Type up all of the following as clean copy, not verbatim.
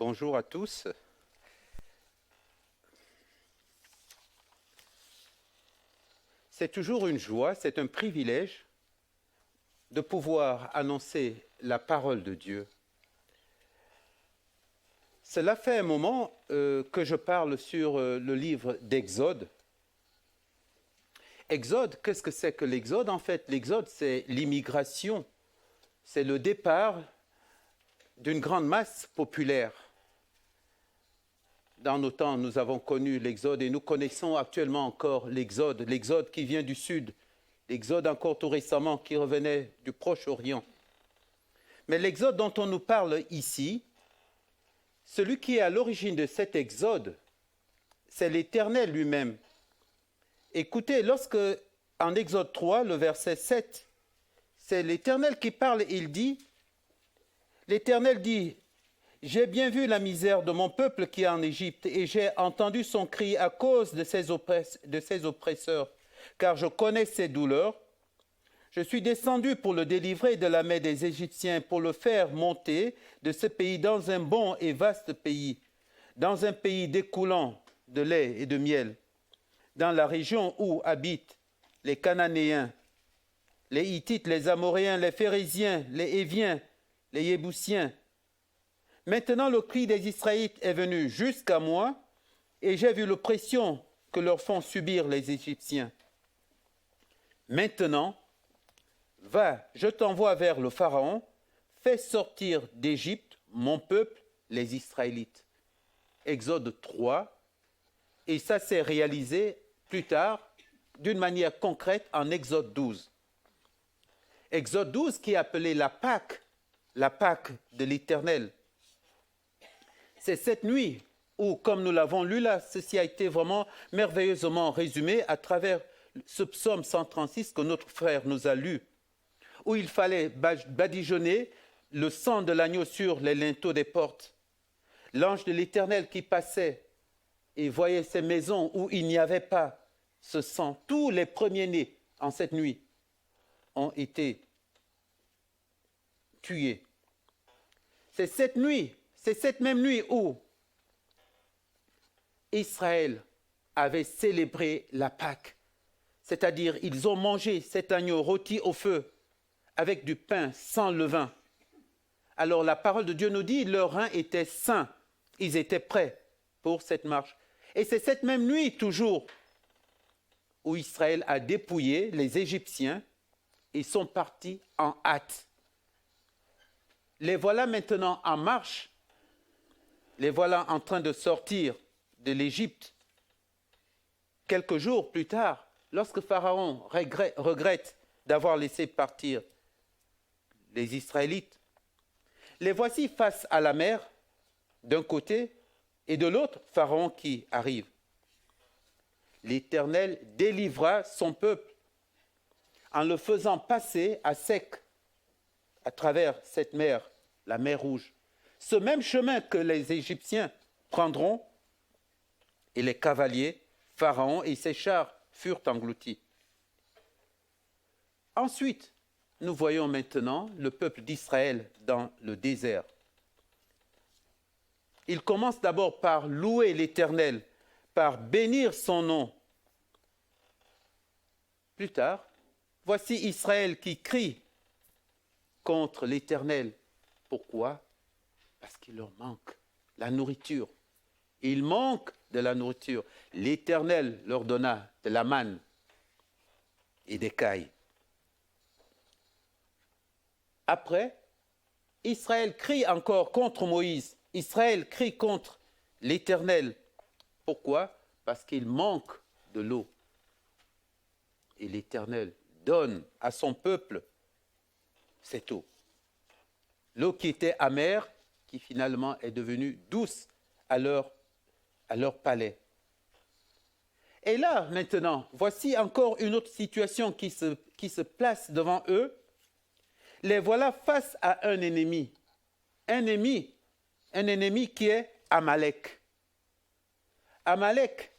Bonjour à tous. C'est toujours une joie, c'est un privilège de pouvoir annoncer la parole de Dieu. Cela fait un moment que je parle sur le livre d'Exode. Exode, qu'est-ce que c'est que l'Exode? En fait, l'Exode, c'est l'immigration, c'est le départ d'une grande masse populaire. Dans nos temps, nous avons connu l'Exode et nous connaissons actuellement encore l'Exode qui vient du sud, l'Exode encore tout récemment qui revenait du Proche-Orient. Mais l'Exode dont on nous parle ici, celui qui est à l'origine de cet Exode, c'est l'Éternel lui-même. Écoutez, lorsque, en Exode 3, le verset 7, c'est l'Éternel qui parle, il dit, l'Éternel dit, « J'ai bien vu la misère de mon peuple qui est en Égypte, et j'ai entendu son cri à cause de ses oppresseurs, car je connais ses douleurs. Je suis descendu pour le délivrer de la main des Égyptiens, pour le faire monter de ce pays dans un bon et vaste pays, dans un pays découlant de lait et de miel, dans la région où habitent les Cananéens, les Hittites, les Amoréens, les Phérésiens, les Héviens, les Yébousiens. Maintenant, le cri des Israélites est venu jusqu'à moi, et j'ai vu l'oppression que leur font subir les Égyptiens. Maintenant, va, je t'envoie vers le Pharaon, fais sortir d'Égypte mon peuple, les Israélites. » Exode 3, et ça s'est réalisé plus tard d'une manière concrète en Exode 12. Exode 12 qui est appelé la Pâque de l'Éternel. C'est cette nuit où, comme nous l'avons lu là, ceci a été vraiment merveilleusement résumé à travers ce psaume 136 que notre frère nous a lu, où il fallait badigeonner le sang de l'agneau sur les linteaux des portes. L'ange de l'Éternel qui passait et voyait ces maisons où il n'y avait pas ce sang. Tous les premiers-nés en cette nuit ont été tués. C'est cette nuit, c'est cette même nuit où Israël avait célébré la Pâque. C'est-à-dire, ils ont mangé cet agneau rôti au feu avec du pain sans levain. Alors la parole de Dieu nous dit, leurs reins étaient sains, ils étaient prêts pour cette marche. Et c'est cette même nuit toujours où Israël a dépouillé les Égyptiens et sont partis en hâte. Les voilà maintenant en marche, les voilà en train de sortir de l'Égypte. Quelques jours plus tard, lorsque Pharaon regrette d'avoir laissé partir les Israélites, les voici face à la mer, d'un côté, et de l'autre, Pharaon qui arrive. L'Éternel délivra son peuple en le faisant passer à sec à travers cette mer, la mer Rouge. Ce même chemin que les Égyptiens prendront, et les cavaliers, Pharaon et ses chars furent engloutis. Ensuite, nous voyons maintenant le peuple d'Israël dans le désert. Il commence d'abord par louer l'Éternel, par bénir son nom. Plus tard, voici Israël qui crie contre l'Éternel. Pourquoi? Parce qu'il leur manque la nourriture. Il manque de la nourriture. L'Éternel leur donna de la manne et des cailles. Après, Israël crie encore contre Moïse. Israël crie contre l'Éternel. Pourquoi? Parce qu'il manque de l'eau. Et l'Éternel donne à son peuple cette eau. L'eau qui était amère, qui finalement est devenue douce à leur palais. Et là, maintenant, voici encore une autre situation qui se place devant eux. Les voilà face à un ennemi qui est Amalek. Amalek,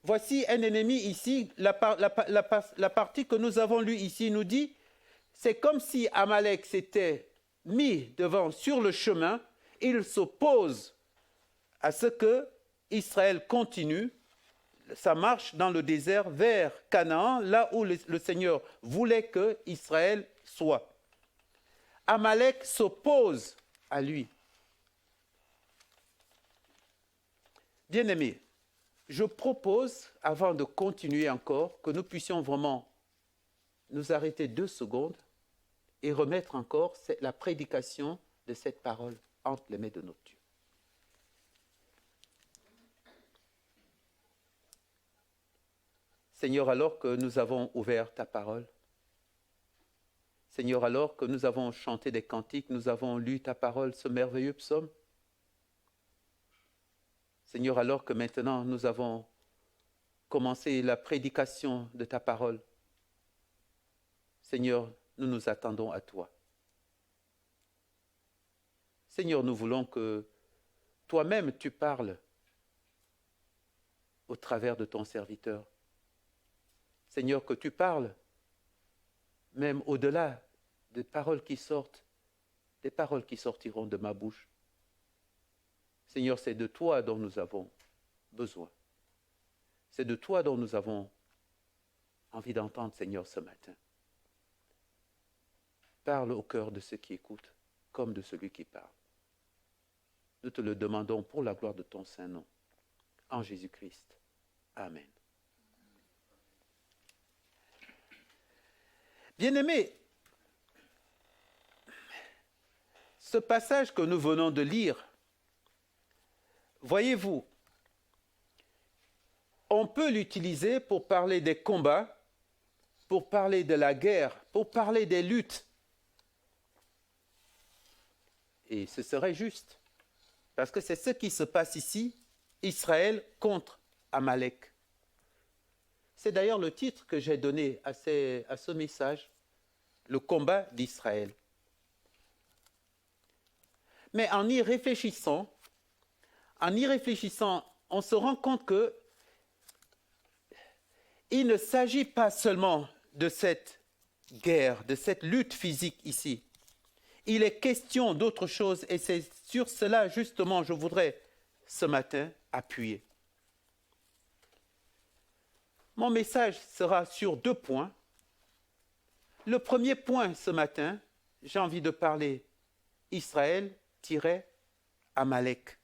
voici un ennemi ici, la partie que nous avons lue ici nous dit, c'est comme si Amalek s'était mis devant sur le chemin, il s'oppose à ce que Israël continue sa marche dans le désert vers Canaan, là où le Seigneur voulait que Israël soit. Amalek s'oppose à lui. Bien-aimés, je propose, avant de continuer encore, que nous puissions vraiment nous arrêter 2 secondes et remettre encore la prédication de cette parole entre les mains de notre Dieu. Seigneur, alors que nous avons ouvert ta parole, Seigneur, alors que nous avons chanté des cantiques, nous avons lu ta parole, ce merveilleux psaume, Seigneur, alors que maintenant nous avons commencé la prédication de ta parole, Seigneur, nous nous attendons à toi. Seigneur, nous voulons que toi-même tu parles au travers de ton serviteur. Seigneur, que tu parles, même au-delà des paroles qui sortent, des paroles qui sortiront de ma bouche. Seigneur, c'est de toi dont nous avons besoin. C'est de toi dont nous avons envie d'entendre, Seigneur, ce matin. Parle au cœur de ceux qui écoutent, comme de celui qui parle. Nous te le demandons pour la gloire de ton saint nom. En Jésus-Christ. Amen. Bien-aimés, ce passage que nous venons de lire, voyez-vous, on peut l'utiliser pour parler des combats, pour parler de la guerre, pour parler des luttes. Et ce serait juste, parce que c'est ce qui se passe ici, Israël contre Amalek. C'est d'ailleurs le titre que j'ai donné à ce message, le combat d'Israël. Mais en y réfléchissant, on se rend compte que il ne s'agit pas seulement de cette guerre, de cette lutte physique ici. Il est question d'autre chose et c'est sur cela justement je voudrais ce matin appuyer. Mon message sera sur 2 points. Le premier point ce matin, j'ai envie de parler Israël-Amalek,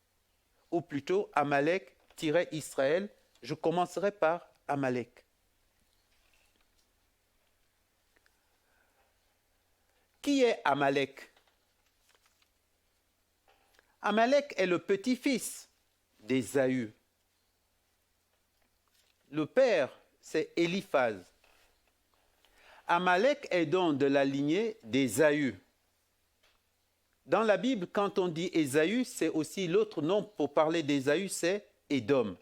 ou plutôt Amalek-Israël. Je commencerai par Amalek. Qui est Amalek? Amalek est le petit-fils d'Ésaü. Le père, c'est Éliphaz. Amalek est donc de la lignée d'Ésaü. Dans la Bible, quand on dit Ésaü, c'est aussi l'autre nom pour parler d'Ésaü, c'est Édom.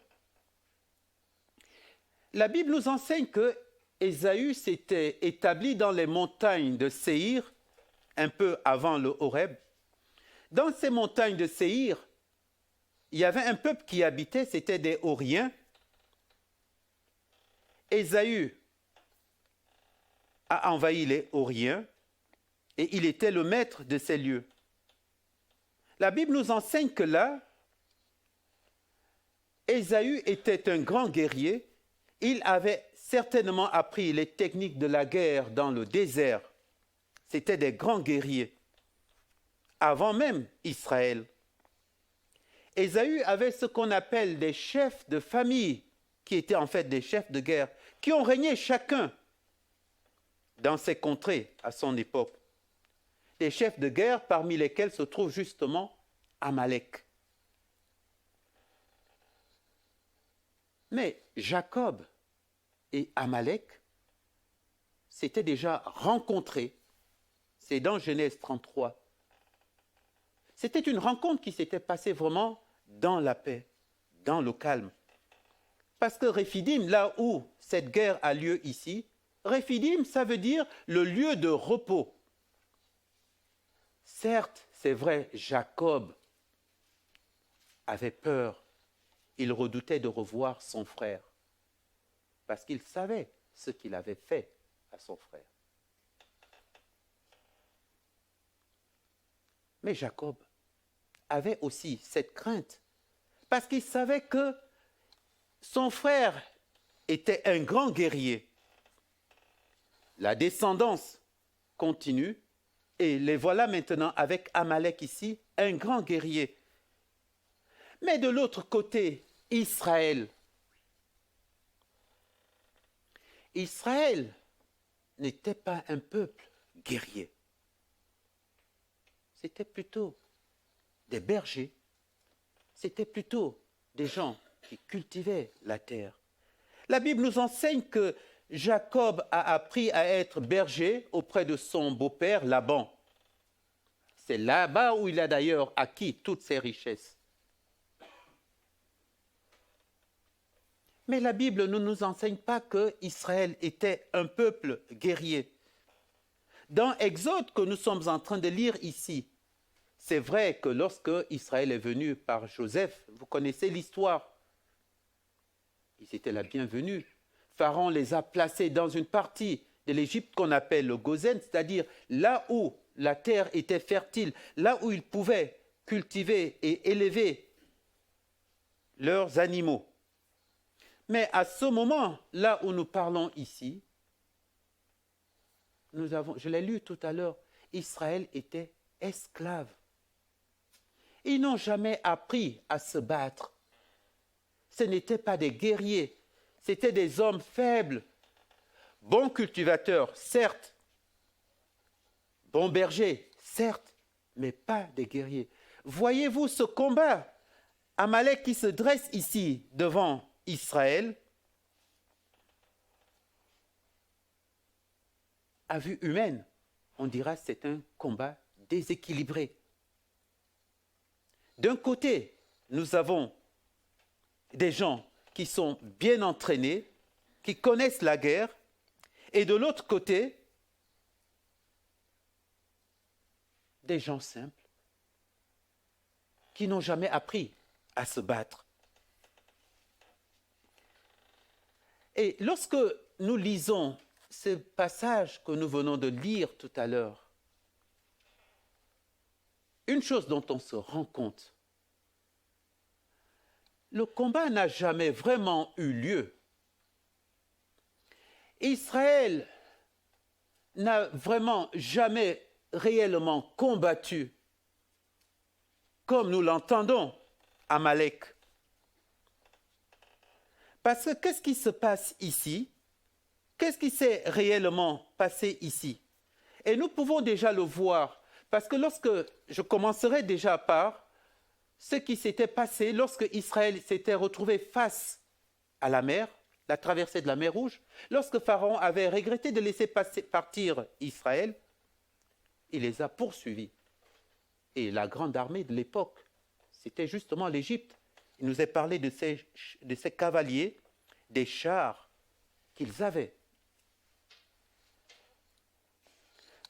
La Bible nous enseigne que Ésaü s'était établi dans les montagnes de Séhir, un peu avant le Horeb. Dans ces montagnes de Séhir, il y avait un peuple qui habitait, c'était des Horiens. Ésaü a envahi les Horiens et il était le maître de ces lieux. La Bible nous enseigne que là, Ésaü était un grand guerrier. Il avait certainement appris les techniques de la guerre dans le désert. C'était des grands guerriers, avant même Israël. Ésaü avait ce qu'on appelle des chefs de famille, qui étaient en fait des chefs de guerre, qui ont régné chacun dans ces contrées à son époque. Des chefs de guerre parmi lesquels se trouve justement Amalek. Mais Jacob et Amalek s'étaient déjà rencontrés. C'est dans Genèse 33. C'était une rencontre qui s'était passée vraiment dans la paix, dans le calme. Parce que Réphidim, là où cette guerre a lieu ici, Réphidim, ça veut dire le lieu de repos. Certes, c'est vrai, Jacob avait peur. Il redoutait de revoir son frère. Parce qu'il savait ce qu'il avait fait à son frère. Mais Jacob avait aussi cette crainte. Parce qu'il savait que son frère était un grand guerrier. La descendance continue et les voilà maintenant avec Amalek ici, un grand guerrier. Mais de l'autre côté, Israël. Israël n'était pas un peuple guerrier. C'était plutôt des bergers. C'était plutôt des gens qui cultivaient la terre. La Bible nous enseigne que Jacob a appris à être berger auprès de son beau-père Laban. C'est là-bas où il a d'ailleurs acquis toutes ses richesses. Mais la Bible ne nous enseigne pas qu'Israël était un peuple guerrier. Dans Exode que nous sommes en train de lire ici, c'est vrai que lorsque Israël est venu par Joseph, vous connaissez l'histoire, ils étaient la bienvenue. Pharaon les a placés dans une partie de l'Égypte qu'on appelle le Gozen, c'est-à-dire là où la terre était fertile, là où ils pouvaient cultiver et élever leurs animaux. Mais à ce moment, là où nous parlons ici, je l'ai lu tout à l'heure, Israël était esclave. Ils n'ont jamais appris à se battre. Ce n'étaient pas des guerriers, c'étaient des hommes faibles, bons cultivateurs, certes, bons bergers, certes, mais pas des guerriers. Voyez-vous ce combat, Amalek qui se dresse ici devant Israël, à vue humaine, on dira que c'est un combat déséquilibré. D'un côté, nous avons des gens qui sont bien entraînés, qui connaissent la guerre, et de l'autre côté, des gens simples qui n'ont jamais appris à se battre. Et lorsque nous lisons ce passage que nous venons de lire tout à l'heure, une chose dont on se rend compte, le combat n'a jamais vraiment eu lieu. Israël n'a vraiment jamais réellement combattu, comme nous l'entendons, Amalek. Parce que qu'est-ce qui se passe ici? Qu'est-ce qui s'est réellement passé ici? Et nous pouvons déjà le voir, parce que lorsque je commencerai déjà par ce qui s'était passé lorsque Israël s'était retrouvé face à la mer, la traversée de la mer Rouge, lorsque Pharaon avait regretté de laisser partir Israël, il les a poursuivis. Et la grande armée de l'époque, c'était justement l'Égypte. Il nous est parlé de ces cavaliers, des chars qu'ils avaient.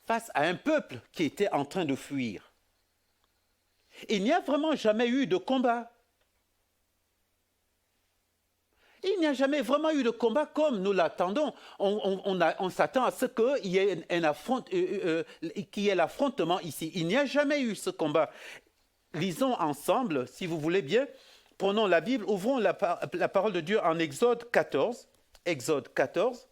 Face à un peuple qui était en train de fuir. Il n'y a vraiment jamais eu de combat. Il n'y a jamais vraiment eu de combat comme nous l'attendons. On s'attend à ce qu'il y ait l'affrontement ici. Il n'y a jamais eu ce combat. Lisons ensemble, si vous voulez bien. Prenons la Bible, ouvrons la parole de Dieu en Exode 14. Exode 14.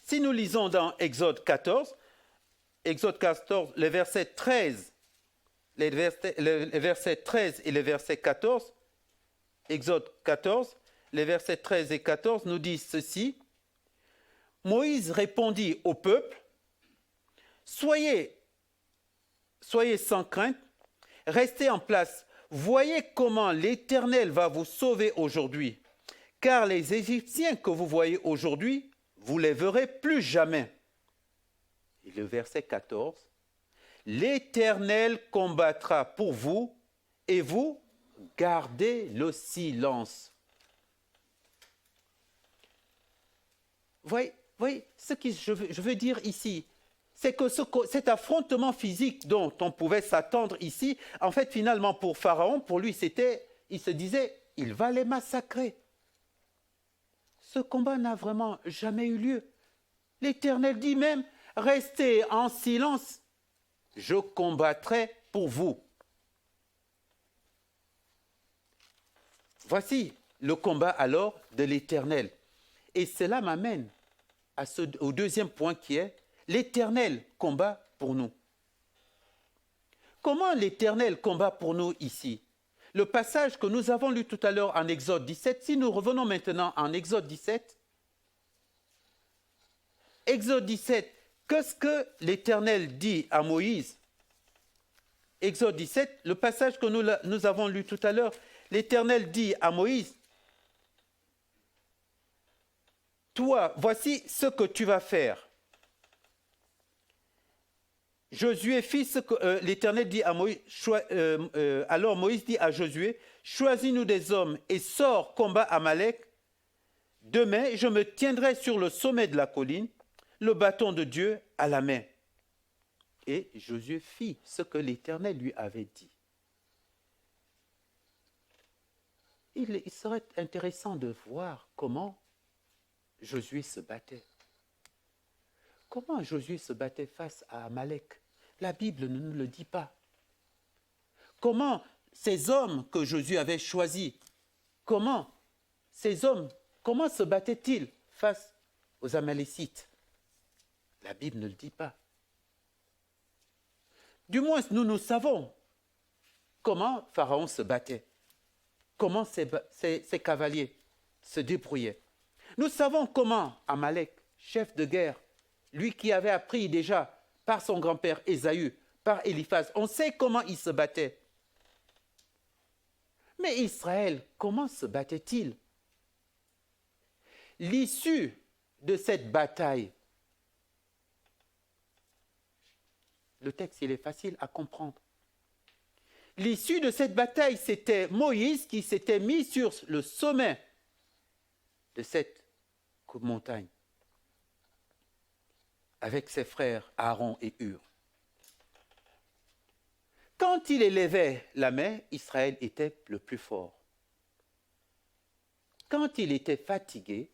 Si nous lisons dans Exode 14, les versets 13, les versets 13 et les versets 14, Exode 14, les versets 13 et 14 nous disent ceci. Moïse répondit au peuple, soyez sans crainte, restez en place, voyez comment l'Éternel va vous sauver aujourd'hui, car les Égyptiens que vous voyez aujourd'hui, vous les verrez plus jamais. Et le verset 14, l'Éternel combattra pour vous et vous gardez le silence. Voyez ce que je veux dire ici, c'est que cet affrontement physique dont on pouvait s'attendre ici, en fait finalement pour Pharaon, pour lui il se disait, il va les massacrer. Ce combat n'a vraiment jamais eu lieu. L'Éternel dit même, restez en silence, je combattrai pour vous. Voici le combat alors de l'Éternel. Et cela m'amène au deuxième point qui est l'Éternel combat pour nous. Comment l'Éternel combat pour nous ici? Le passage que nous avons lu tout à l'heure en Exode 17, si nous revenons maintenant en Exode 17, Exode 17, qu'est-ce que l'Éternel dit à Moïse? Exode 17, le passage que nous avons lu tout à l'heure, l'Éternel dit à Moïse, « Toi, voici ce que tu vas faire. » Josué fit ce que l'Éternel dit à Moïse. Alors Moïse dit à Josué, « Choisis-nous des hommes et sors combat Amalek. Demain, je me tiendrai sur le sommet de la colline, le bâton de Dieu à la main. » Et Josué fit ce que l'Éternel lui avait dit. Il serait intéressant de voir comment Josué se battait. Comment Josué se battait face à Amalek? La Bible ne nous le dit pas. Comment ces hommes que Josué avait choisis, comment se battaient-ils face aux Amalécites? La Bible ne le dit pas. Du moins, nous savons comment Pharaon se battait, comment ses cavaliers se débrouillaient. Nous savons comment Amalek, chef de guerre, lui qui avait appris déjà par son grand-père Ésaü, par Éliphaz, on sait comment il se battait. Mais Israël, comment se battait-il? L'issue de cette bataille, le texte il est facile à comprendre. L'issue de cette bataille, c'était Moïse qui s'était mis sur le sommet de cette montagne avec ses frères Aaron et Hur. Quand il élevait la main, Israël était le plus fort. Quand il était fatigué,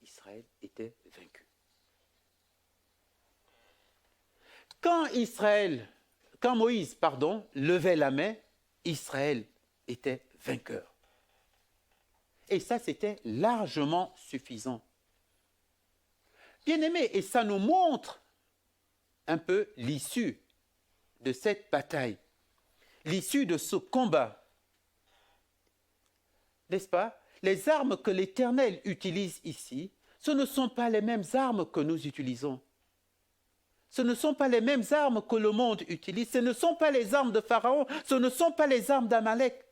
Israël était vaincu. Quand Moïse, levait la main, Israël était vainqueur. Et ça, c'était largement suffisant. Bien-aimés, et ça nous montre un peu l'issue de cette bataille, l'issue de ce combat. N'est-ce pas? Les armes que l'Éternel utilise ici, ce ne sont pas les mêmes armes que nous utilisons. Ce ne sont pas les mêmes armes que le monde utilise. Ce ne sont pas les armes de Pharaon. Ce ne sont pas les armes d'Amalek.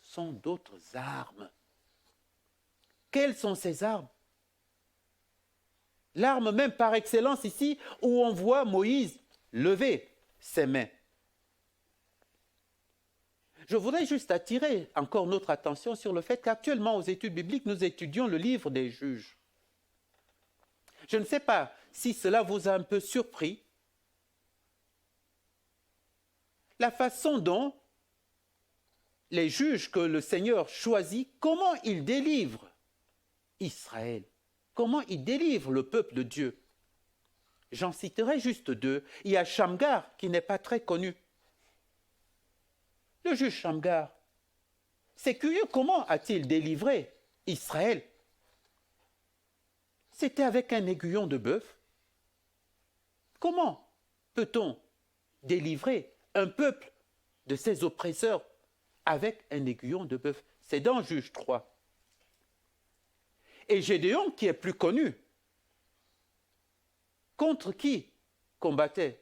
Ce sont d'autres armes. Quelles sont ces armes? L'arme même par excellence ici, où on voit Moïse lever ses mains. Je voudrais juste attirer encore notre attention sur le fait qu'actuellement, aux études bibliques, nous étudions le livre des Juges. Je ne sais pas si cela vous a un peu surpris. La façon dont les juges que le Seigneur choisit, comment ils délivrent Israël, comment ils délivrent le peuple de Dieu. J'en citerai juste deux. Il y a Shamgar, qui n'est pas très connu. Le juge Shamgar, c'est curieux, comment a-t-il délivré Israël? C'était avec un aiguillon de bœuf. Comment peut-on délivrer un peuple de ses oppresseurs avec un aiguillon de bœuf? C'est dans Juge 3. Et Gédéon, qui est plus connu, contre qui combattait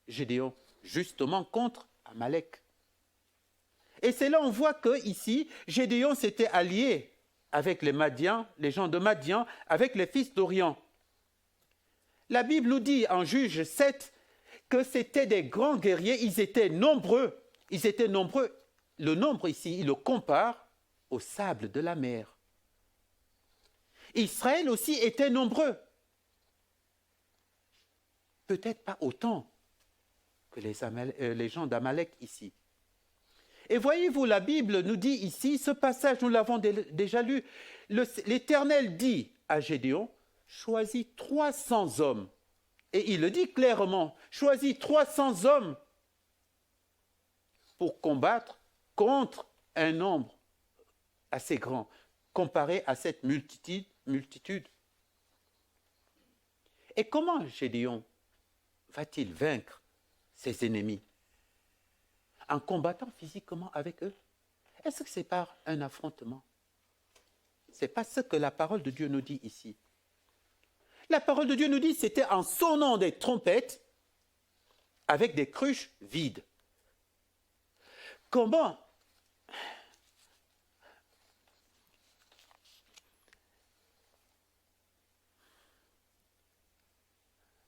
Gédéon? Justement contre Amalek. Et c'est là on voit que ici, Gédéon s'était allié avec les Madians, les gens de Madian, avec les fils d'Orion. La Bible nous dit en Juge 7 que c'était des grands guerriers, ils étaient nombreux. Le nombre ici, il le compare au sable de la mer. Israël aussi était nombreux. Peut-être pas autant que les gens d'Amalek ici. Et voyez-vous, la Bible nous dit ici, ce passage, nous l'avons déjà lu, l'Éternel dit à Gédéon, choisis 300 hommes. Et il le dit clairement, choisis 300 hommes pour combattre contre un nombre assez grand, comparé à cette multitude. Et comment Gédéon va-t-il vaincre ses ennemis? En combattant physiquement avec eux? Est-ce que c'est par un affrontement? Ce n'est pas ce que la parole de Dieu nous dit ici. La parole de Dieu nous dit que c'était en sonnant des trompettes avec des cruches vides. Comment?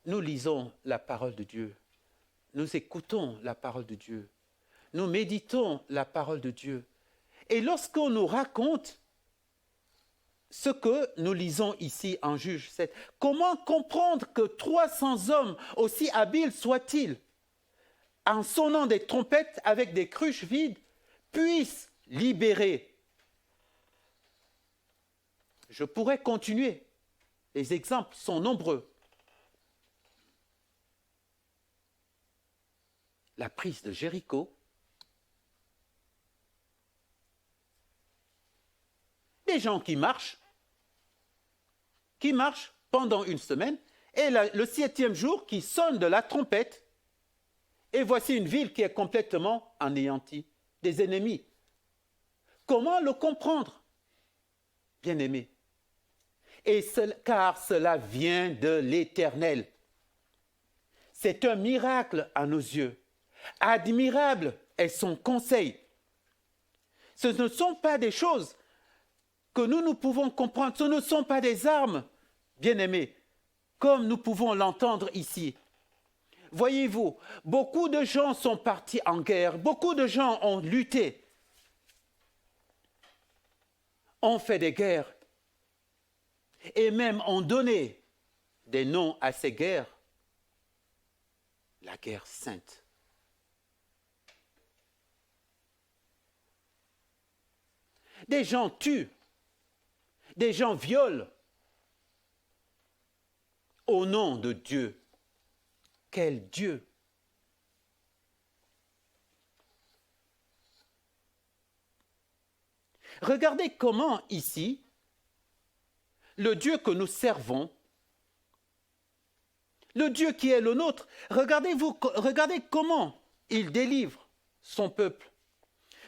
Nous lisons la parole de Dieu, nous écoutons la parole de Dieu, nous méditons la parole de Dieu. Et lorsqu'on nous raconte ce que nous lisons ici en Juge 7, comment comprendre que 300 hommes, aussi habiles soient-ils, en sonnant des trompettes avec des cruches vides, puissent libérer? Je pourrais continuer. Les exemples sont nombreux. La prise de Jéricho, des gens qui marchent pendant une semaine, et le 7e jour qui sonne de la trompette, et voici une ville qui est complètement anéantie, des ennemis. Comment le comprendre, bien-aimés? Car cela vient de l'Éternel. C'est un miracle à nos yeux. Admirable est son conseil. Ce ne sont pas des choses que nous pouvons comprendre, ce ne sont pas des armes, bien-aimés, comme nous pouvons l'entendre ici. Voyez-vous, beaucoup de gens sont partis en guerre, beaucoup de gens ont lutté, ont fait des guerres, et même ont donné des noms à ces guerres. La guerre sainte. Des gens tuent, des gens violent au nom de Dieu. Quel Dieu! Regardez comment ici, le Dieu que nous servons, le Dieu qui est le nôtre, regardez comment il délivre son peuple.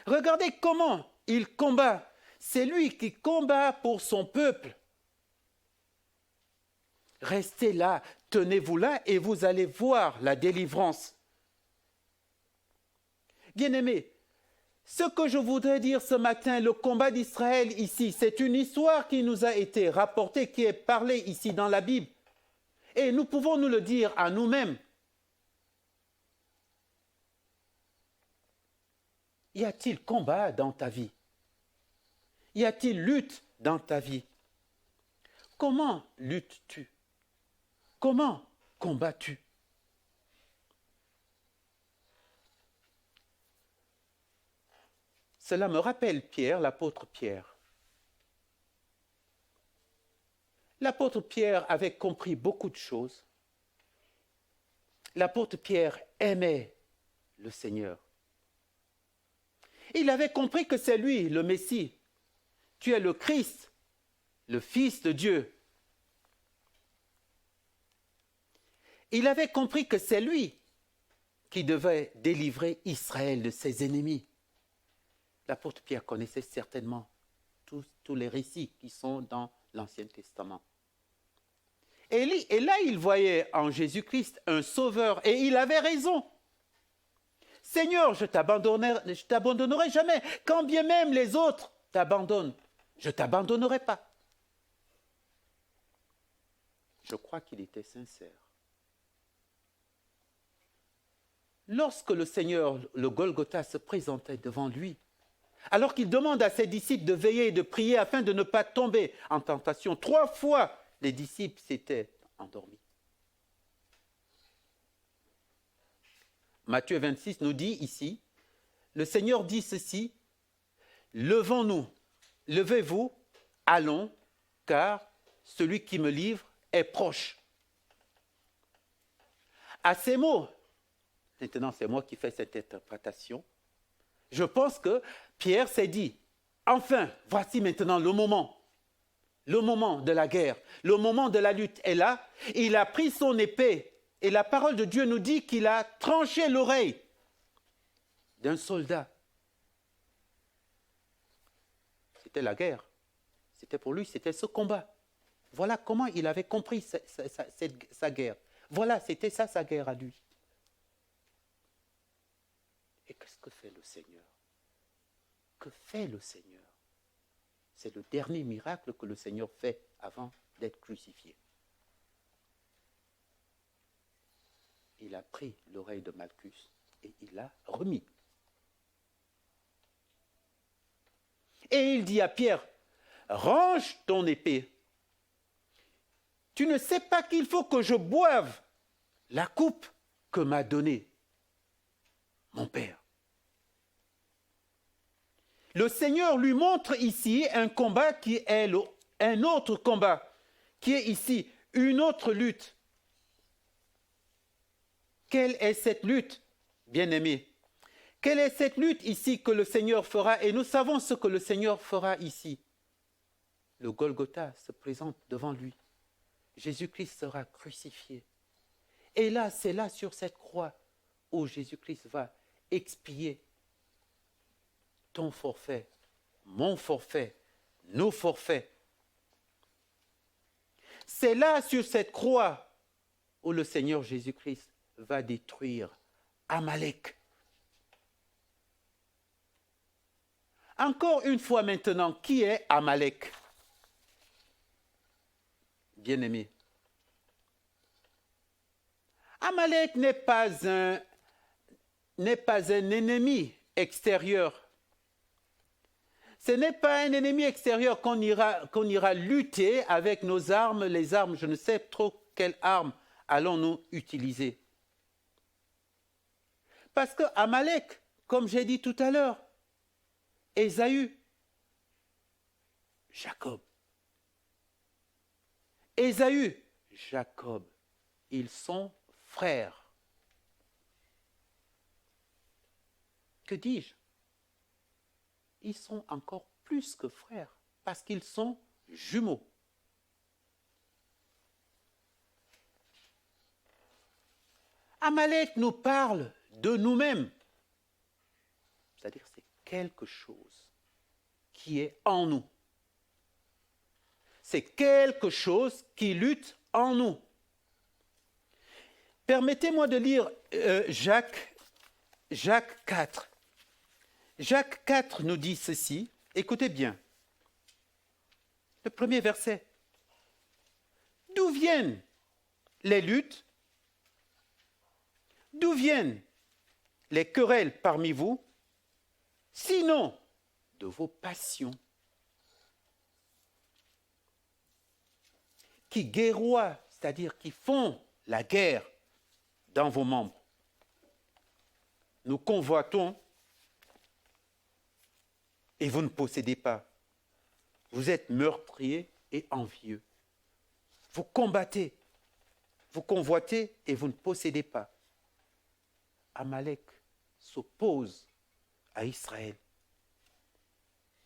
Regardez comment il combat. C'est lui qui combat pour son peuple. Restez là, tenez-vous là et vous allez voir la délivrance. Bien-aimés, ce que je voudrais dire ce matin, le combat d'Israël ici, c'est une histoire qui nous a été rapportée, qui est parlée ici dans la Bible. Et nous pouvons nous le dire à nous-mêmes. Y a-t-il combat dans ta vie? Y a-t-il lutte dans ta vie? Comment luttes-tu? Comment combats-tu? Cela me rappelle Pierre, l'apôtre Pierre. L'apôtre Pierre avait compris beaucoup de choses. L'apôtre Pierre aimait le Seigneur. Il avait compris que c'est lui, le Messie. Tu es le Christ, le Fils de Dieu. Il avait compris que c'est lui qui devait délivrer Israël de ses ennemis. L'apôtre Pierre connaissait certainement tous les récits qui sont dans l'Ancien Testament. Et là, il voyait en Jésus-Christ un sauveur, et il avait raison. Seigneur, je t'abandonnerai jamais, quand bien même les autres t'abandonnent. Je ne t'abandonnerai pas. Je crois qu'il était sincère. Lorsque le Seigneur, le Golgotha, se présentait devant lui, alors qu'il demande à ses disciples de veiller et de prier afin de ne pas tomber en tentation, 3 fois les disciples s'étaient endormis. Matthieu 26 nous dit ici, le Seigneur dit ceci, « Levons-nous, levez-vous, allons, car celui qui me livre est proche. » À ces mots, maintenant c'est moi qui fais cette interprétation, Je pense que Pierre s'est dit, enfin, voici maintenant le moment de la guerre, le moment de la lutte est là. Il a pris son épée et la parole de Dieu nous dit qu'il a tranché l'oreille d'un soldat. C'était la guerre. C'était pour lui, c'était ce combat. Voilà comment il avait compris sa guerre. Voilà, c'était ça sa guerre à lui. Et qu'est-ce que fait le Seigneur? Que fait le Seigneur? C'est le dernier miracle que le Seigneur fait avant d'être crucifié. Il a pris l'oreille de Malchus et il l'a remis. Et il dit à Pierre, range ton épée. Tu ne sais pas qu'il faut que je boive la coupe que m'a donnée mon Père. Le Seigneur lui montre ici un combat qui est un autre combat, qui est ici une autre lutte. Quelle est cette lutte, bien-aimés? Quelle est cette lutte ici que le Seigneur fera? Et nous savons ce que le Seigneur fera ici. Le Golgotha se présente devant lui. Jésus-Christ sera crucifié. Et là, c'est là sur cette croix où Jésus-Christ va expier ton forfait, mon forfait, nos forfaits. C'est là sur cette croix où le Seigneur Jésus-Christ va détruire Amalek. Encore une fois maintenant, qui est Amalek? Bien-aimé. Amalek n'est pas un ennemi extérieur. Ce n'est pas un ennemi extérieur qu'on ira lutter avec nos armes, les armes, je ne sais trop quelles armes allons-nous utiliser. Parce que Amalek, comme j'ai dit tout à l'heure, Ésaü, Jacob. Ésaü, Jacob, ils sont frères. Que dis-je? Ils sont encore plus que frères, parce qu'ils sont jumeaux. Amalek nous parle de nous-mêmes. C'est-à-dire, c'est quelque chose qui est en nous. C'est quelque chose qui lutte en nous. Permettez-moi de lire Jacques 4. Jacques 4 nous dit ceci. Écoutez bien. Le premier verset. D'où viennent les luttes? D'où viennent les querelles parmi vous? Sinon, de vos passions qui guerroient, c'est-à-dire qui font la guerre dans vos membres. Nous convoitons et vous ne possédez pas. Vous êtes meurtriers et envieux. Vous combattez, vous convoitez et vous ne possédez pas. Amalek s'oppose à Israël.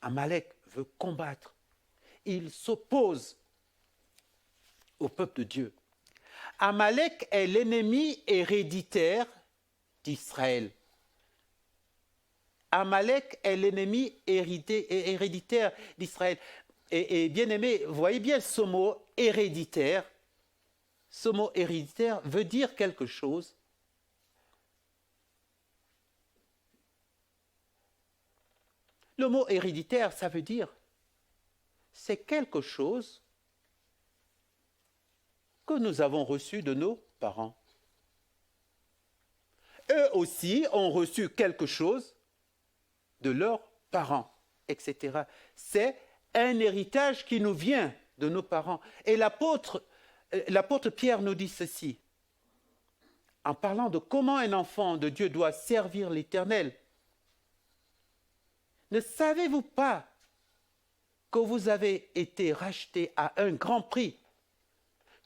Amalek veut combattre. Il s'oppose au peuple de Dieu. Amalek est l'ennemi héréditaire d'Israël. Amalek est l'ennemi héréditaire d'Israël. Et bien aimé, vous voyez bien ce mot héréditaire. Ce mot héréditaire veut dire quelque chose. Le mot héréditaire, ça veut dire, c'est quelque chose que nous avons reçu de nos parents. Eux aussi ont reçu quelque chose de leurs parents, etc. C'est un héritage qui nous vient de nos parents. Et l'apôtre Pierre nous dit ceci, en parlant de comment un enfant de Dieu doit servir l'Éternel. Ne savez-vous pas que vous avez été rachetés à un grand prix?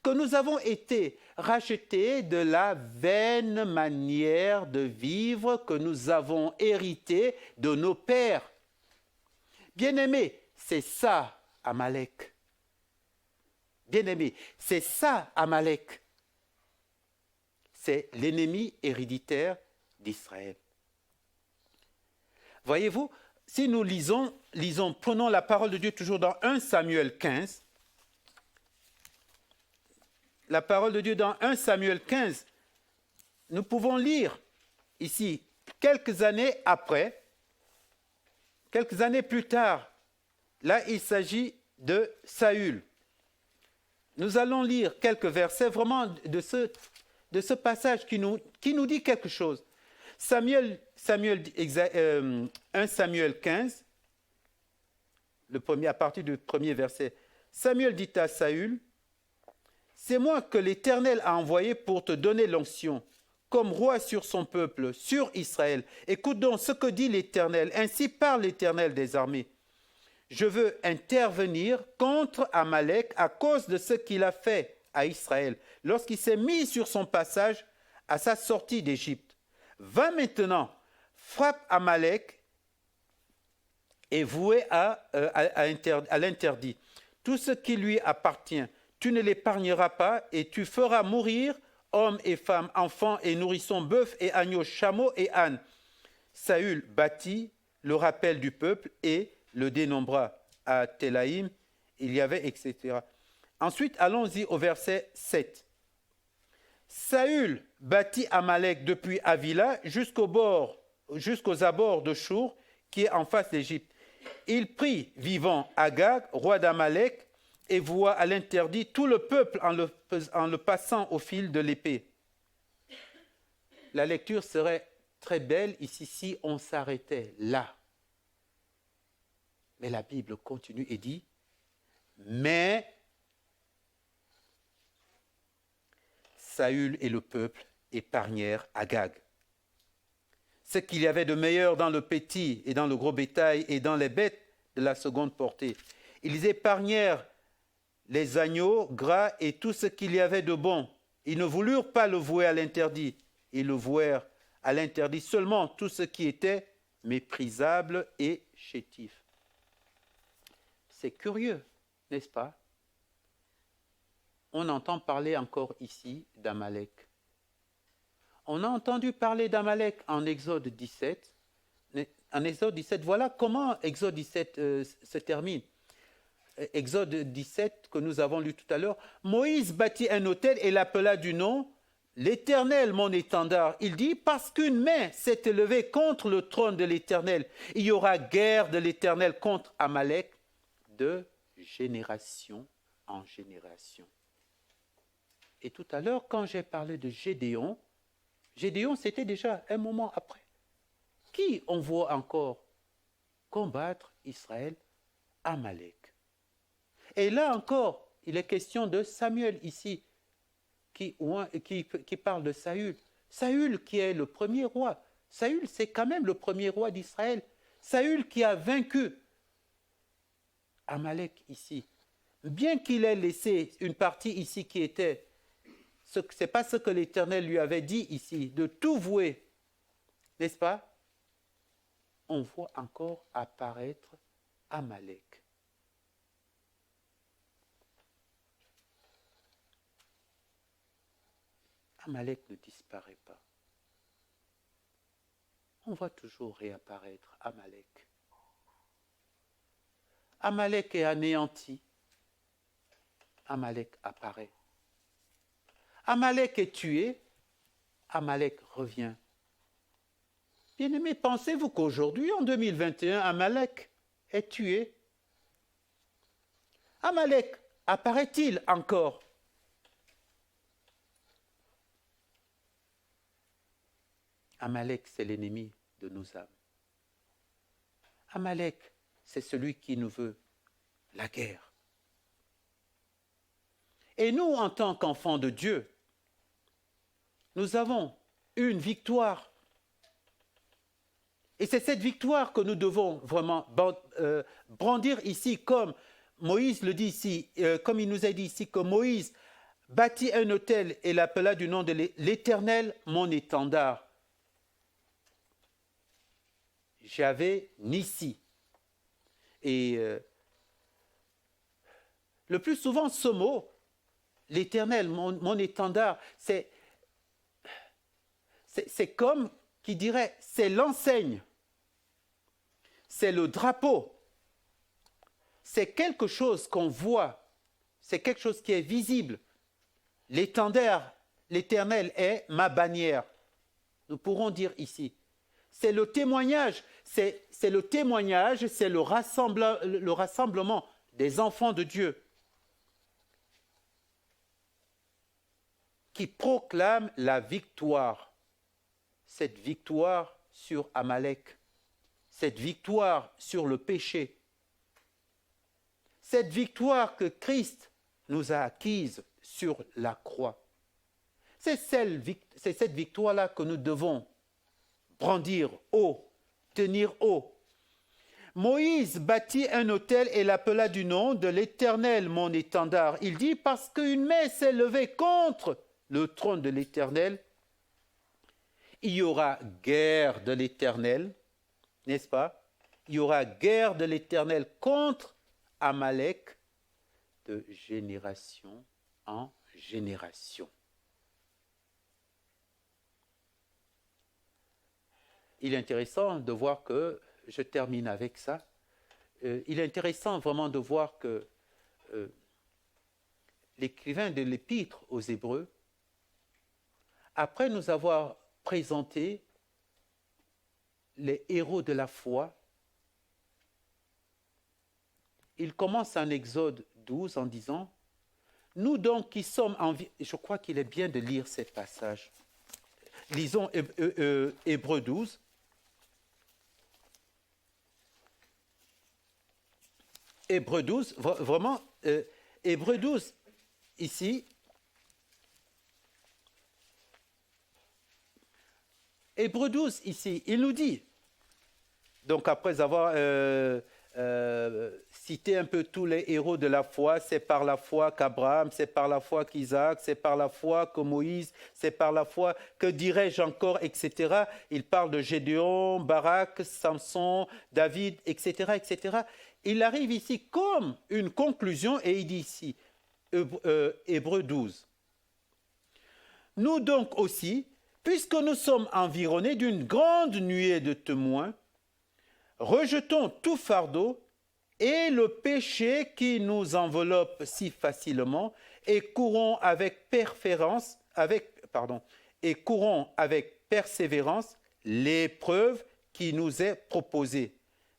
que nous avons été rachetés de la vaine manière de vivre que nous avons hérité de nos pères. Bien-aimés, c'est ça, Amalek. Bien-aimés, c'est ça, Amalek. C'est l'ennemi héréditaire d'Israël. Voyez-vous, si nous lisons, prenons la parole de Dieu toujours dans 1 Samuel 15. La parole de Dieu dans 1 Samuel 15, nous pouvons lire ici, quelques années après, quelques années plus tard, là il s'agit de Saül. Nous allons lire quelques versets vraiment de ce passage qui nous dit quelque chose. 1 Samuel 15, à partir du premier verset. Samuel dit à Saül, « C'est moi que l'Éternel a envoyé pour te donner l'onction, comme roi sur son peuple, sur Israël. Écoute donc ce que dit l'Éternel. Ainsi parle l'Éternel des armées. Je veux intervenir contre Amalek à cause de ce qu'il a fait à Israël, lorsqu'il s'est mis sur son passage à sa sortie d'Égypte. Va maintenant, frappe Amalek et voué à l'interdit. Tout ce qui lui appartient, tu ne l'épargneras pas et tu feras mourir hommes et femmes, enfants et nourrissons, bœufs et agneaux, chameaux et ânes. » Saül bâtit le rappel du peuple et le dénombra. À Télaïm, il y avait, etc. Ensuite, allons-y au verset 7. Saül bâtit Amalek depuis Havila jusqu'aux abords de Chour, qui est en face d'Égypte. Il prit vivant Agag, roi d'Amalek, et voua à l'interdit tout le peuple en le passant au fil de l'épée. La lecture serait très belle ici si on s'arrêtait là. Mais la Bible continue et dit, mais Saül et le peuple épargnèrent Agag. Ce qu'il y avait de meilleur dans le petit et dans le gros bétail et dans les bêtes de la seconde portée. Ils épargnèrent les agneaux gras et tout ce qu'il y avait de bon. Ils ne voulurent pas le vouer à l'interdit. Ils le vouèrent à l'interdit seulement tout ce qui était méprisable et chétif. C'est curieux, n'est-ce pas? On entend parler encore ici d'Amalek. On a entendu parler d'Amalek en Exode 17. En Exode 17, voilà comment Exode 17 se termine. Exode 17 que nous avons lu tout à l'heure. Moïse bâtit un autel et l'appela du nom l'Éternel, mon étendard. Il dit, parce qu'une main s'est élevée contre le trône de l'Éternel, il y aura guerre de l'Éternel contre Amalek de génération en génération. Et tout à l'heure, quand j'ai parlé de Gédéon, c'était déjà un moment après. Qui on voit encore combattre Israël? Amalek. Et là encore, il est question de Samuel ici, qui parle de Saül. Saül qui est le premier roi. Saül, c'est quand même le premier roi d'Israël. Saül qui a vaincu Amalek ici. Bien qu'il ait laissé une partie ici qui était, ce n'est pas ce que l'Éternel lui avait dit ici, de tout vouer, n'est-ce pas? On voit encore apparaître Amalek. Amalek ne disparaît pas. On voit toujours réapparaître Amalek. Amalek est anéanti. Amalek apparaît. Amalek est tué. Amalek revient. Bien-aimés, pensez-vous qu'aujourd'hui, en 2021, Amalek est tué? Amalek apparaît-il encore? Amalek, c'est l'ennemi de nos âmes. Amalek, c'est celui qui nous veut la guerre. Et nous, en tant qu'enfants de Dieu, nous avons une victoire. Et c'est cette victoire que nous devons vraiment brandir ici, comme Moïse le dit ici, comme il nous a dit ici, que Moïse bâtit un autel et l'appela du nom de l'Éternel mon étendard. J'avais Nissi. Et le plus souvent, ce mot, l'Éternel, mon étendard, c'est comme qui dirait, c'est l'enseigne, c'est le drapeau, c'est quelque chose qu'on voit, c'est quelque chose qui est visible. L'étendard, l'Éternel est ma bannière. Nous pourrons dire ici. C'est le témoignage, c'est le rassemblement des enfants de Dieu qui proclament la victoire. Cette victoire sur Amalek, cette victoire sur le péché, cette victoire que Christ nous a acquise sur la croix. C'est cette victoire-là que nous devons brandir haut, tenir haut. Moïse bâtit un autel et l'appela du nom de l'Éternel mon étendard. Il dit, parce qu'une main s'est levée contre le trône de l'Éternel, il y aura guerre de l'Éternel, n'est-ce pas? Il y aura guerre de l'Éternel contre Amalek de génération en génération. Il est intéressant de voir que, je termine avec ça, il est intéressant vraiment de voir que l'écrivain de l'Épître aux Hébreux, après nous avoir présenté les héros de la foi, il commence en Exode 12 en disant, « Nous donc qui sommes en vie... » Je crois qu'il est bien de lire ces passages. Lisons Hébreux 12. Hébreux 12, vraiment, Hébreux 12, ici, Hébreux 12, ici, il nous dit, donc après avoir cité un peu tous les héros de la foi, c'est par la foi qu'Abraham, c'est par la foi qu'Isaac, c'est par la foi que Moïse, c'est par la foi, que dirais-je encore, etc. Il parle de Gédéon, Barak, Samson, David, etc., etc. Il arrive ici comme une conclusion et il dit ici, Hébreux 12. Nous donc aussi, puisque nous sommes environnés d'une grande nuée de témoins, rejetons tout fardeau et le péché qui nous enveloppe si facilement et courons avec persévérance l'épreuve qui nous est proposée,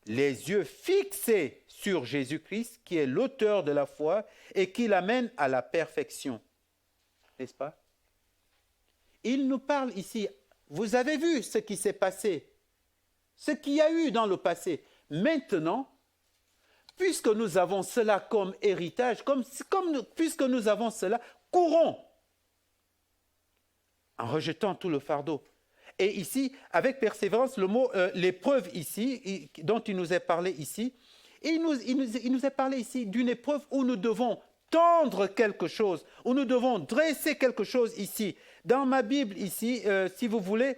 les yeux fixés sur Jésus-Christ, qui est l'auteur de la foi et qui l'amène à la perfection. N'est-ce pas? Il nous parle ici, vous avez vu ce qui s'est passé, ce qu'il y a eu dans le passé. Maintenant, puisque nous avons cela comme héritage, puisque nous avons cela, courons en rejetant tout le fardeau. Et ici, avec persévérance, le mot l'épreuve ici, dont il nous est parlé ici, il nous est parlé ici d'une épreuve où nous devons tendre quelque chose, où nous devons dresser quelque chose ici. Dans ma Bible ici, si vous voulez,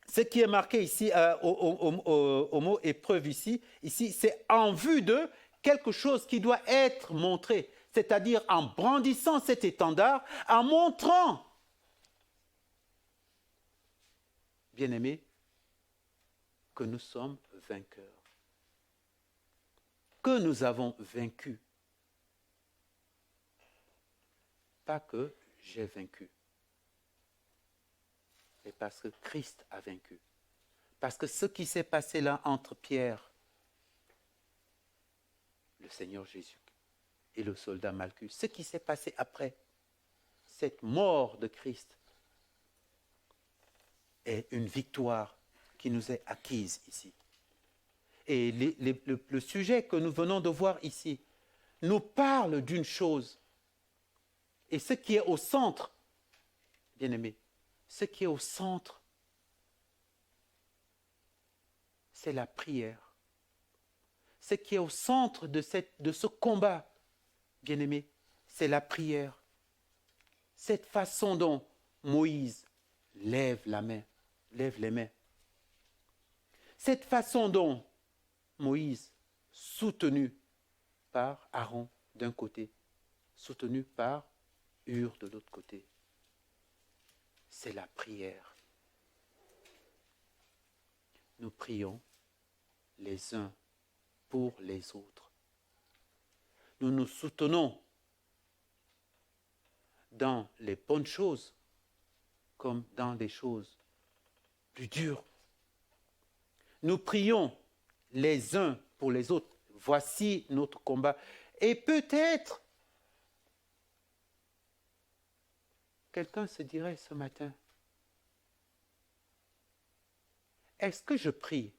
ce qui est marqué ici au mot épreuve ici c'est en vue de quelque chose qui doit être montré, c'est-à-dire en brandissant cet étendard, en montrant, bien-aimés, que nous sommes vainqueurs, que nous avons vaincu. Pas que j'ai vaincu, mais parce que Christ a vaincu. Parce que ce qui s'est passé là entre Pierre, le Seigneur Jésus, et le soldat Malchus, ce qui s'est passé après cette mort de Christ, est une victoire qui nous est acquise ici. Et le sujet que nous venons de voir ici nous parle d'une chose. Et ce qui est au centre, bien-aimés, ce qui est au centre, c'est la prière. Ce qui est au centre de ce combat, bien-aimés, c'est la prière. cette façon dont Moïse lève les mains, cette façon dont Moïse, soutenu par Aaron d'un côté, soutenu par Hur de l'autre côté, c'est la prière. Nous prions les uns pour les autres. Nous nous soutenons dans les bonnes choses comme dans les choses plus dures. Nous prions les uns pour les autres. Voici notre combat. Et peut-être, quelqu'un se dirait ce matin, est-ce que je prie?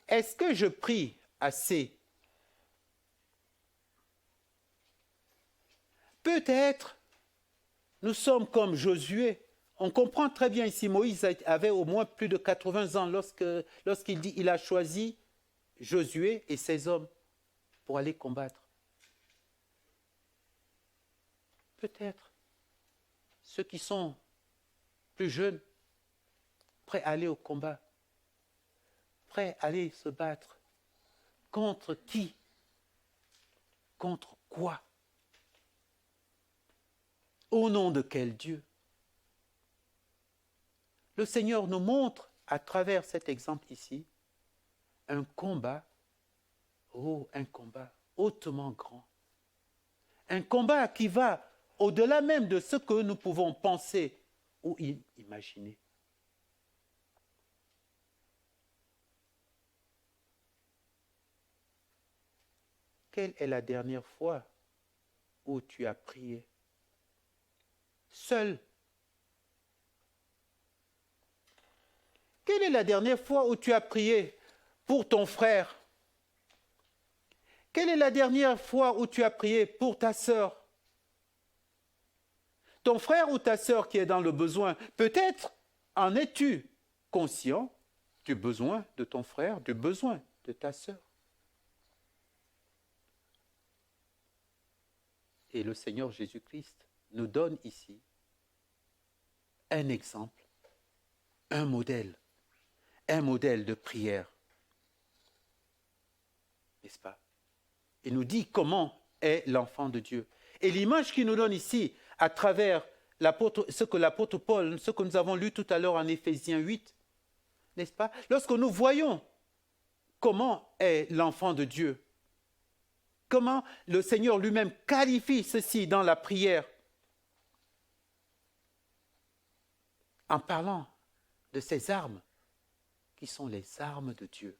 Est-ce que je prie assez? Peut-être, nous sommes comme Josué. On comprend très bien ici, Moïse avait au moins plus de 80 ans lorsqu'il dit qu'il a choisi Josué et ses hommes pour aller combattre. Peut-être, ceux qui sont plus jeunes, prêts à aller au combat, prêts à aller se battre. Contre qui? Contre quoi? Au nom de quel Dieu? Le Seigneur nous montre, à travers cet exemple ici, un combat hautement grand. Un combat qui va au-delà même de ce que nous pouvons penser ou imaginer. Quelle est la dernière fois où tu as prié seul? Quelle est la dernière fois où tu as prié pour ton frère? Quelle est la dernière fois où tu as prié pour ta sœur? Ton frère ou ta sœur qui est dans le besoin, peut-être en es-tu conscient du besoin de ton frère, du besoin de ta sœur? Et le Seigneur Jésus-Christ nous donne ici un exemple, un modèle de prière. N'est-ce pas? Il nous dit comment est l'enfant de Dieu. Et l'image qu'il nous donne ici, à travers ce que l'apôtre Paul, ce que nous avons lu tout à l'heure en Éphésiens 8, n'est-ce pas? Lorsque nous voyons comment est l'enfant de Dieu, comment le Seigneur lui-même qualifie ceci dans la prière, en parlant de ces armes qui sont les armes de Dieu.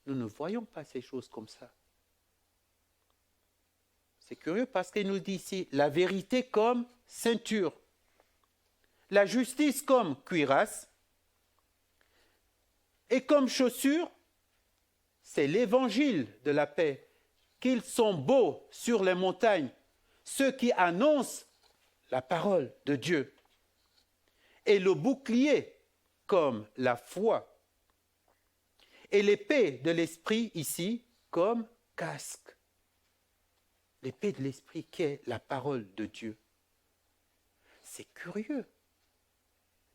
Nous ne voyons pas ces choses comme ça. C'est curieux parce qu'il nous dit ici la vérité comme ceinture, la justice comme cuirasse, et comme chaussure, c'est l'évangile de la paix. Qu'ils sont beaux sur les montagnes, ceux qui annoncent la parole de Dieu. Et le bouclier comme la foi. Et l'épée de l'esprit ici comme casque. L'épée de l'esprit qui est la parole de Dieu. C'est curieux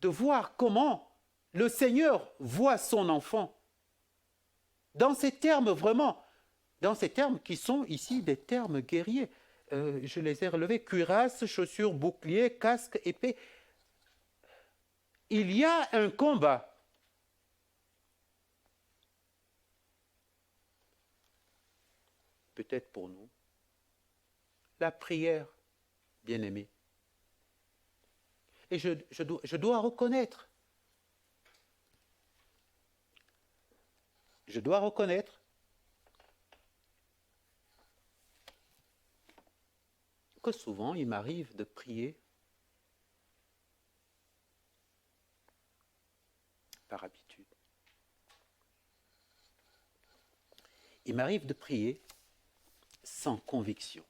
de voir comment le Seigneur voit son enfant. Dans ces termes vraiment, dans ces termes qui sont ici des termes guerriers. Je les ai relevés, cuirasse, chaussures, bouclier, casque, épée. Il y a un combat. Peut-être pour nous. La prière, bien-aimé. Et je dois reconnaître que souvent il m'arrive de prier par habitude. Il m'arrive de prier sans conviction.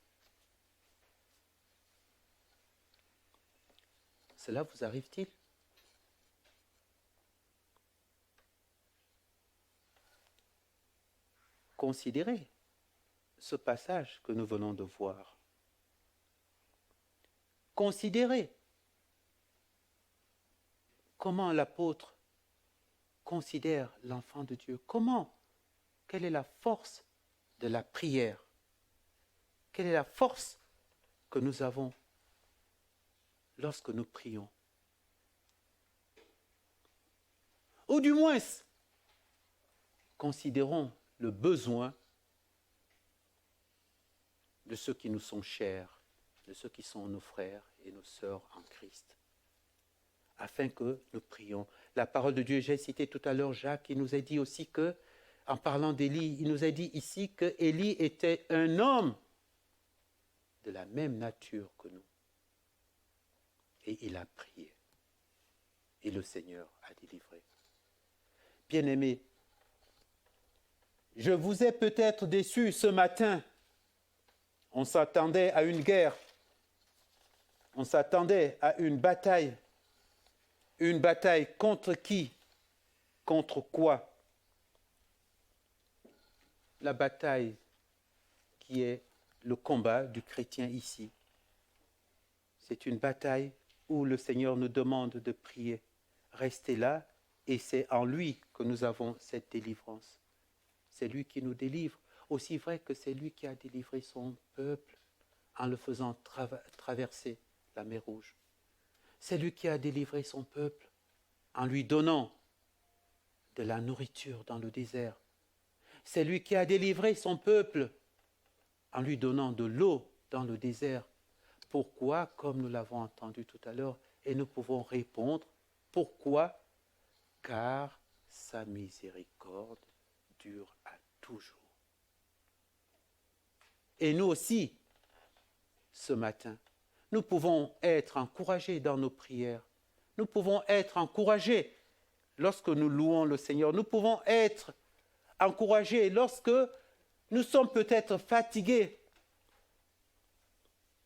Cela vous arrive-t-il? Considérez ce passage que nous venons de voir. Considérez comment l'apôtre considère l'enfant de Dieu. Quelle est la force de la prière? Quelle est la force que nous avons lorsque nous prions? Ou du moins, considérons le besoin de ceux qui nous sont chers, de ceux qui sont nos frères et nos sœurs en Christ, afin que nous prions. La parole de Dieu, j'ai cité tout à l'heure Jacques, il nous a dit aussi que, en parlant d'Élie, il nous a dit ici que Élie était un homme de la même nature que nous. Et il a prié. Et le Seigneur a délivré. Bien-aimés, je vous ai peut-être déçus ce matin. On s'attendait à une guerre. On s'attendait à une bataille. Une bataille contre qui? Contre quoi? La bataille qui est le combat du chrétien ici. C'est une bataille où le Seigneur nous demande de prier. Restez là, et c'est en lui que nous avons cette délivrance. C'est lui qui nous délivre. Aussi vrai que c'est lui qui a délivré son peuple en le faisant traverser la mer Rouge. C'est lui qui a délivré son peuple en lui donnant de la nourriture dans le désert. C'est lui qui a délivré son peuple en lui donnant de l'eau dans le désert. Pourquoi? Comme nous l'avons entendu tout à l'heure, et nous pouvons répondre, pourquoi? Car sa miséricorde dure à toujours. Et nous aussi, ce matin, nous pouvons être encouragés dans nos prières. Nous pouvons être encouragés lorsque nous louons le Seigneur. Nous pouvons être encouragés lorsque nous sommes peut-être fatigués,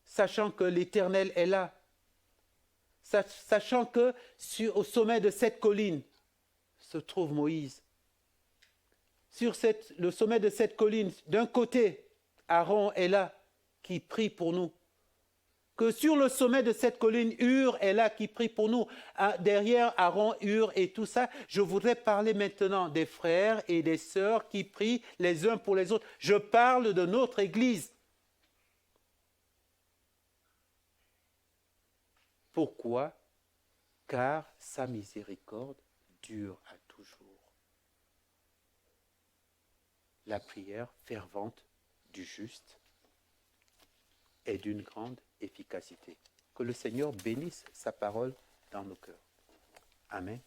sachant que l'Éternel est là, sachant que au sommet de cette colline se trouve Moïse. Sur le sommet de cette colline, d'un côté, Aaron est là, qui prie pour nous. Que sur le sommet de cette colline, Hur est là, qui prie pour nous. Derrière Aaron, Hur et tout ça, je voudrais parler maintenant des frères et des sœurs qui prient les uns pour les autres. Je parle de notre Église. Pourquoi? Car sa miséricorde dure à toujours. La prière fervente du juste est d'une grande efficacité. Que le Seigneur bénisse sa parole dans nos cœurs. Amen.